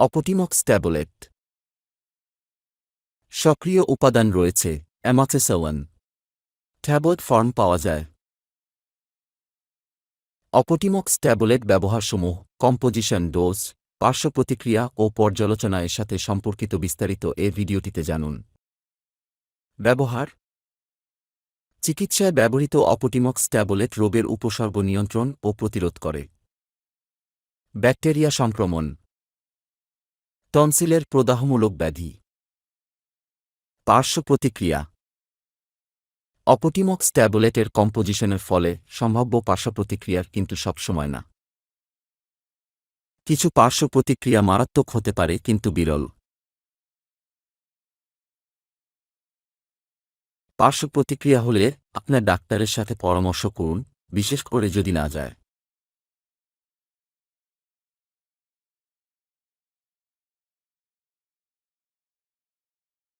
Optimox tablet. সক্রিয় উপাদান রয়েছে অ্যামাক্সিসাওয়ান। ট্যাবলেট ফর্ম পাওয়া যায়। অপটিমক্স ট্যাবলেট ব্যবহারসমূহ, কম্পোজিশন, ডোজ, পার্শ্বপ্রতিক্রিয়া ও পর্যালোচনা এর সাথে সম্পর্কিত বিস্তারিত এ ভিডিওটিতে জানুন। ব্যবহার: চিকিৎসায় ব্যবহৃত অপটিমক্স ট্যাবলেট রোগের উপসর্গ নিয়ন্ত্রণ ও প্রতিরোধ করে। ব্যাকটেরিয়া সংক্রমণ, টনসিলের প্রদাহমূলক ব্যাধি। পার্শ্বপ্রতিক্রিয়া: অপটিমক্স ট্যাবলেটের কম্পোজিশনের ফলে সম্ভাব্য পার্শ্বপ্রতিক্রিয়ার কিন্তু সবসময় না। কিছু পার্শ্বপ্রতিক্রিয়া মারাত্মক হতে পারে কিন্তু বিরল। পার্শ্বপ্রতিক্রিয়া হলে আপনার ডাক্তারের সাথে পরামর্শ করুন, বিশেষ করে যদি না যায়।